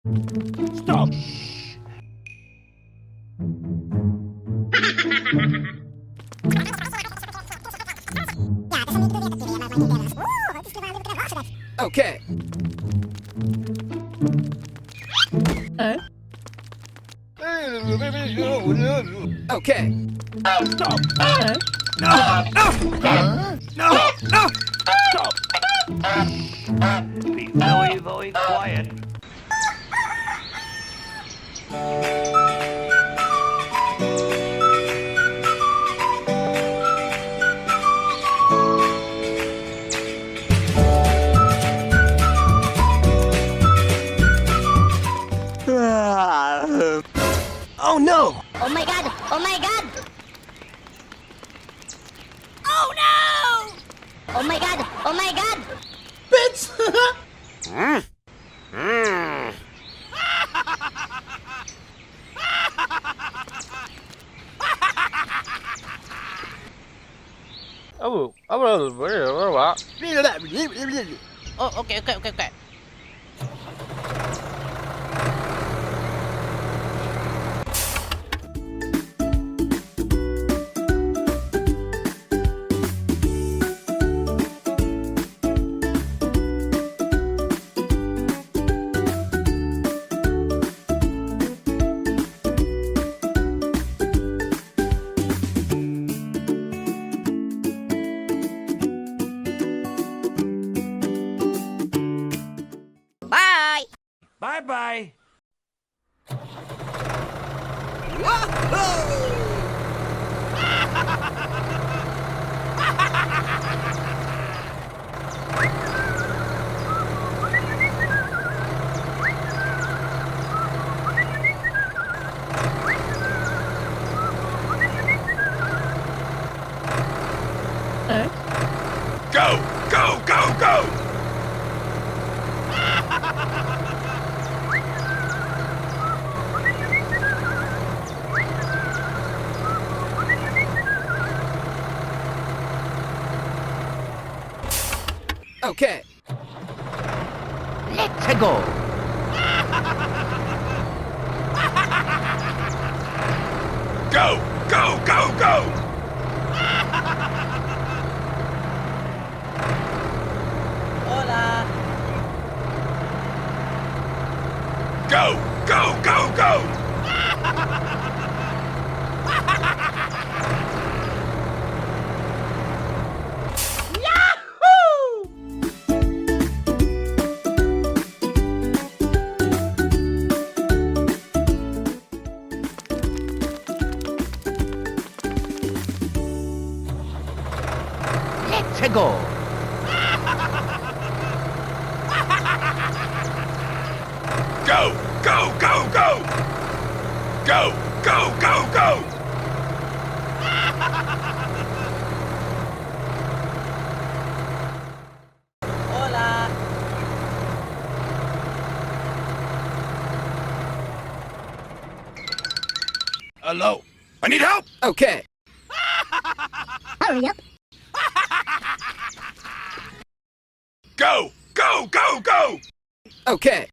Stop! Okay. Okay. Stop! No! No! No! No! Stop! Be very, very quiet. Oh no! Oh my god! Oh my god! Oh no! Oh my god! Oh my god! Bits! Oh, okay. Bye! Bye-bye. Go! Go! Go! Go! Okay. Let's go! Go! Go! Go! Go! Hola! Go! Go! Go! Go! Let's go! Go! Go! Go! Go! Go! Go! Go! Go! Hola! Hello? I need help! Okay. Hurry up! Go! Go! Go! Go! Okay.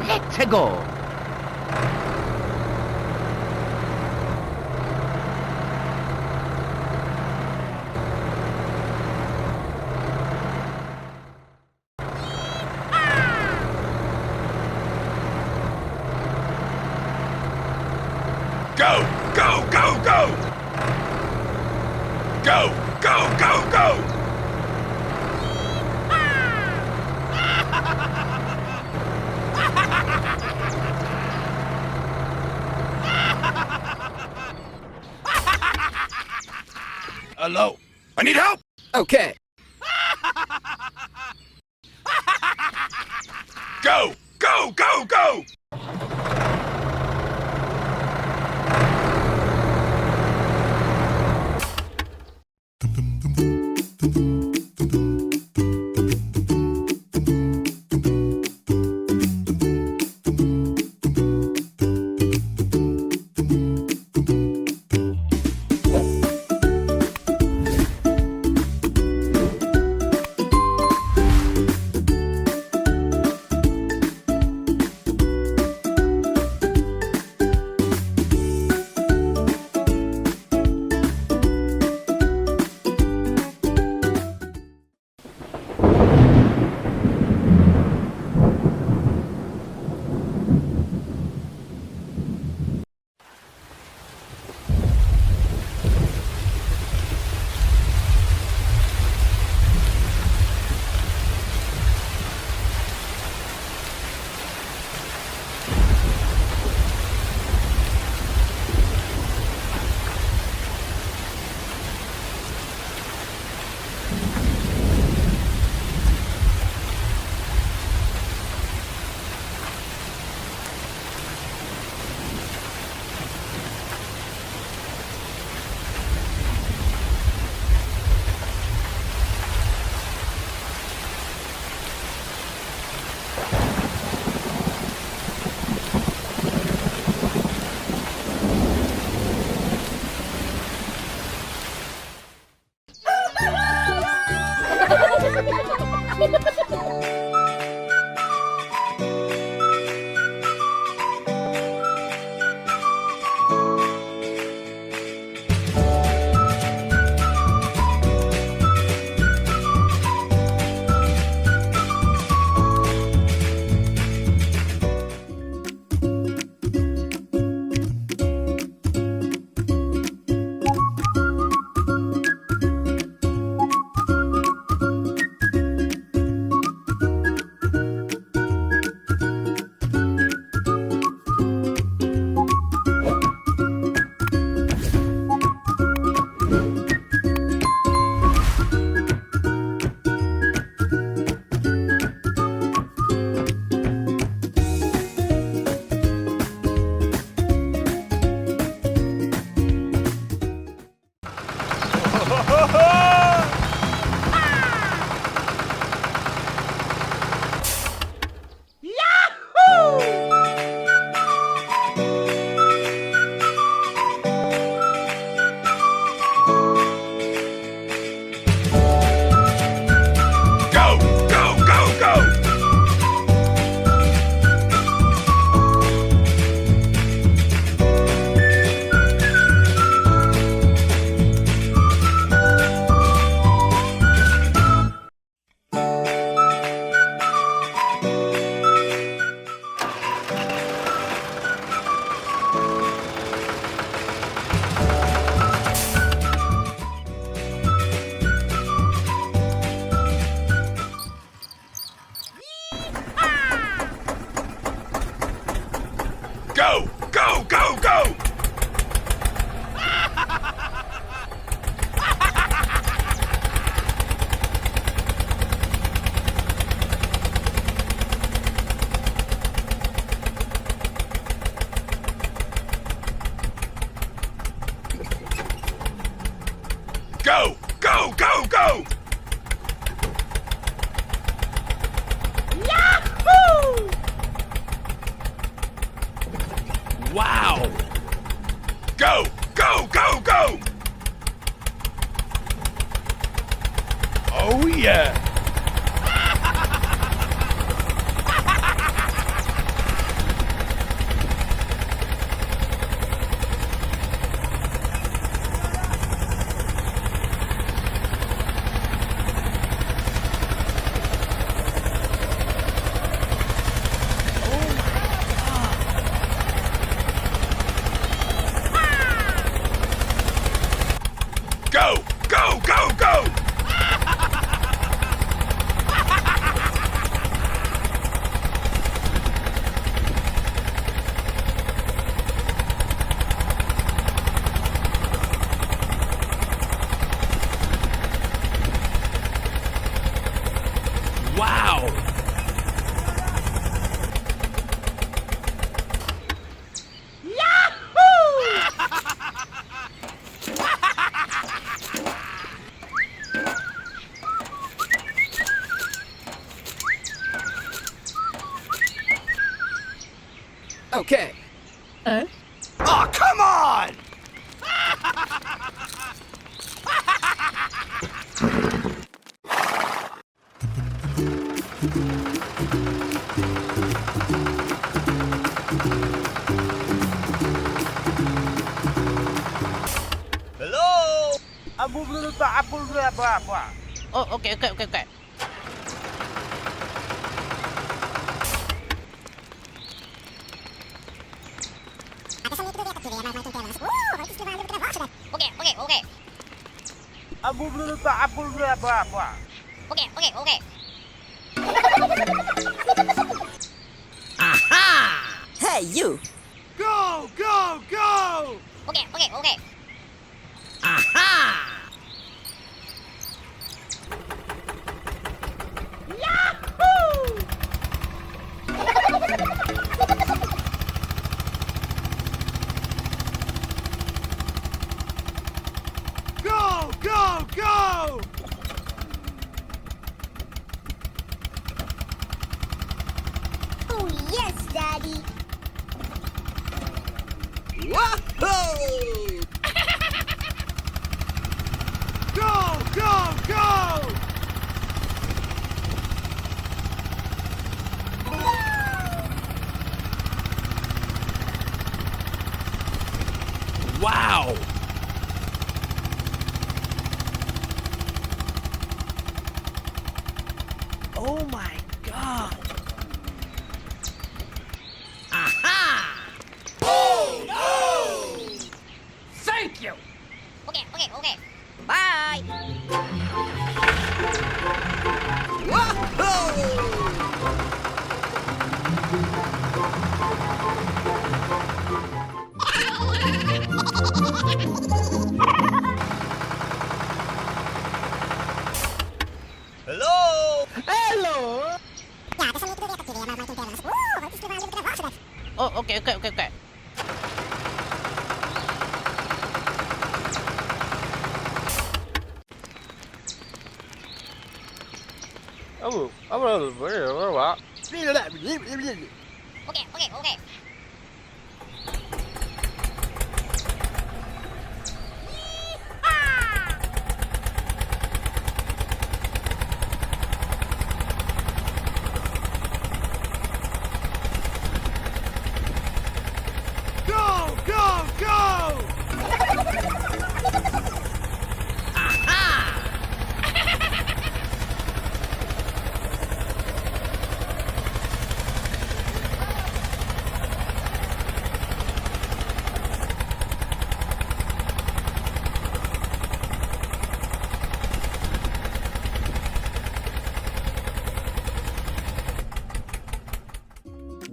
Let's go! Go! Go! Go! Go! Go! Go! Go! Go! Hello? I need help! Okay. Go! Go! Go! Go! Go, go, go, go! Go, go, go, go! Go, go, go, go! Yahoo! Wow! Go, go, go, go! Oh yeah! Go, go, go, go! Wow! Okay. Oh, come on! Hello? Apa? Oh, okay. Okay. Apa? Okay. Hey, you! Go, go, go! Okay. Go, go, go! Oh, yes, Daddy. Whoa! Go, go, go! Wow! Oh my god! Aha! Oh no! Thank you! Okay, okay, okay. Bye! Hello! Hello! Oh, okay, okay, okay, okay. Oh, what? Okay, okay, okay. Go, go, go!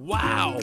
Wow!